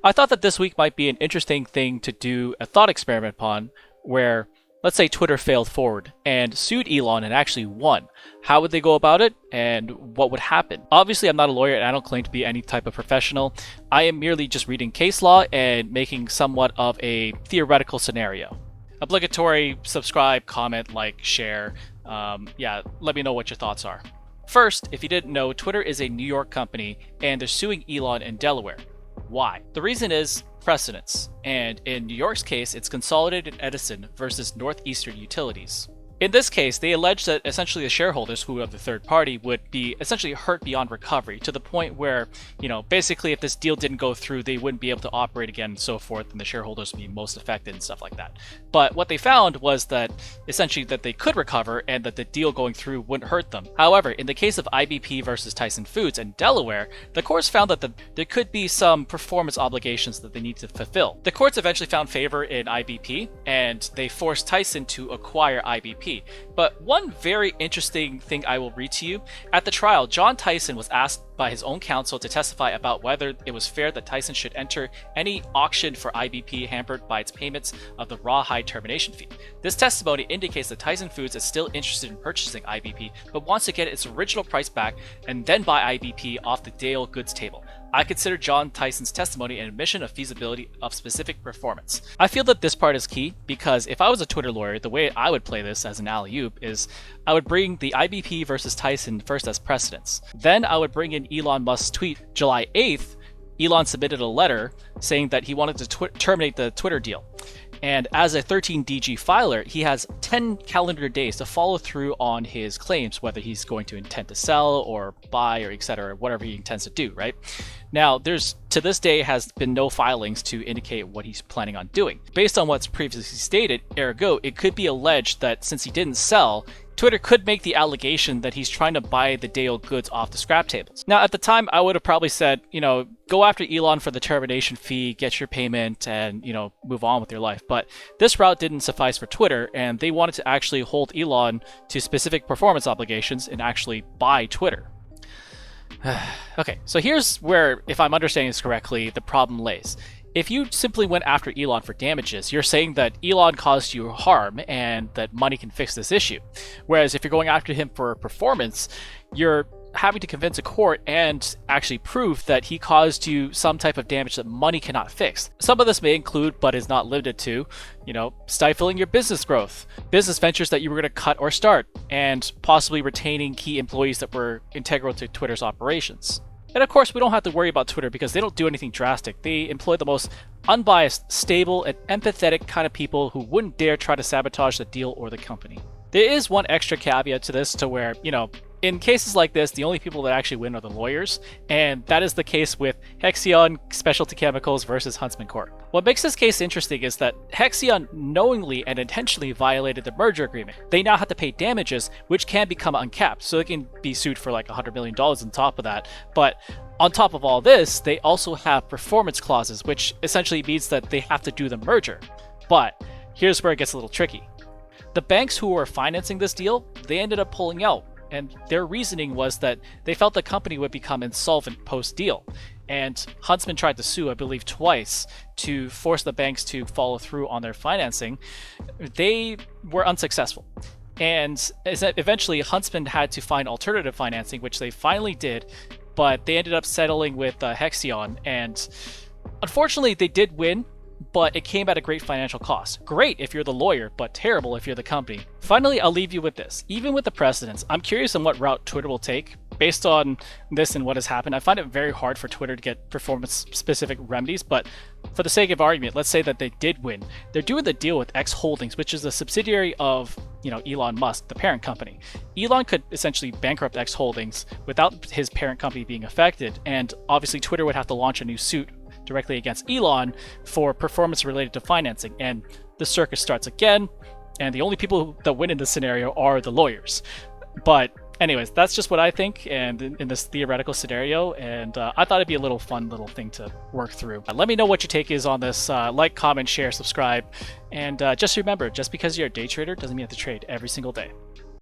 I thought that this week might be an interesting thing to do a thought experiment upon, where let's say Twitter failed forward and sued Elon and actually won. How would they go about it, and what would happen? Obviously, I'm not a lawyer and I don't claim to be any type of professional. I am merely just reading case law and making somewhat of a theoretical scenario. Obligatory subscribe, comment, like, share. Yeah, let me know what your thoughts are. First, if you didn't know, Twitter is a New York company and they're suing Elon in Delaware. Why? The reason is precedence, and in New York's case, it's Consolidated Edison versus NorthEastern Utilities. In this case, they allege that essentially the shareholders, who are the third party, would be essentially hurt beyond recovery to the point where, basically if this deal didn't go through, they wouldn't be able to operate again and so forth, and the shareholders would be most affected and stuff like that. But what they found was that essentially that they could recover and that the deal going through wouldn't hurt them. However, in the case of IBP versus Tyson Foods in Delaware, the courts found that there could be some performance obligations that they need to fulfill. The courts eventually found favor in IBP, and they forced Tyson to acquire IBP. But one very interesting thing I will read to you. At the trial, John Tyson was asked by his own counsel to testify about whether it was fair that Tyson should enter any auction for IBP hampered by its payments of the rawhide termination fee. This testimony indicates that Tyson Foods is still interested in purchasing IBP, but wants to get its original price back and then buy IBP off the day-old goods table. I consider John Tyson's testimony an admission of feasibility of specific performance. I feel that this part is key because if I was a Twitter lawyer, the way I would play this as an alley-oop is I would bring the IBP versus Tyson first as precedence. Then I would bring in Elon Musk's tweet July 8th. Elon submitted a letter saying that he wanted to terminate the Twitter deal. And as a 13DG filer, he has 10 calendar days to follow through on his claims, whether he's going to intend to sell or buy or etc., whatever he intends to do, right? Now, to this day has been no filings to indicate what he's planning on doing. Based on what's previously stated, ergo, it could be alleged that since he didn't sell, Twitter could make the allegation that he's trying to buy the day-old goods off the scrap tables. Now, at the time, I would have probably said, go after Elon for the termination fee, get your payment, and, move on with your life. But this route didn't suffice for Twitter, and they wanted to actually hold Elon to specific performance obligations and actually buy Twitter. Okay, so here's where, if I'm understanding this correctly, the problem lays. If you simply went after Elon for damages, you're saying that Elon caused you harm and that money can fix this issue. Whereas if you're going after him for performance, you're having to convince a court and actually prove that he caused you some type of damage that money cannot fix. Some of this may include, but is not limited to, stifling your business growth, business ventures that you were going to cut or start, and possibly retaining key employees that were integral to Twitter's operations. And of course, we don't have to worry about Twitter because they don't do anything drastic. They employ the most unbiased, stable, and empathetic kind of people who wouldn't dare try to sabotage the deal or the company. There is one extra caveat to this to where, in cases like this, the only people that actually win are the lawyers, and that is the case with Hexion Specialty Chemicals versus Huntsman Corp. What makes this case interesting is that Hexion knowingly and intentionally violated the merger agreement. They now have to pay damages, which can become uncapped, so they can be sued for like $100 million on top of that. But on top of all this, they also have performance clauses, which essentially means that they have to do the merger. But here's where it gets a little tricky. The banks who were financing this deal, they ended up pulling out. And their reasoning was that they felt the company would become insolvent post-deal. And Huntsman tried to sue, I believe, twice to force the banks to follow through on their financing. They were unsuccessful. And eventually, Huntsman had to find alternative financing, which they finally did, but they ended up settling with Hexion. And unfortunately, they did win, but it came at a great financial cost. Great if you're the lawyer, but terrible if you're the company. Finally, I'll leave you with this. Even with the precedents, I'm curious on what route Twitter will take. Based on this and what has happened, I find it very hard for Twitter to get performance-specific remedies, but for the sake of argument, let's say that they did win. They're doing the deal with X Holdings, which is a subsidiary of, Elon Musk, the parent company. Elon could essentially bankrupt X Holdings without his parent company being affected, and obviously Twitter would have to launch a new suit directly against Elon for performance related to financing, and the circus starts again, and the only people that win in this scenario are the lawyers. But anyways, that's just what I think, and in this theoretical scenario, and I thought it'd be a fun little thing to work through. Let me know what your take is on this. Like, comment, share, subscribe, and just remember, just because you're a day trader doesn't mean you have to trade every single day.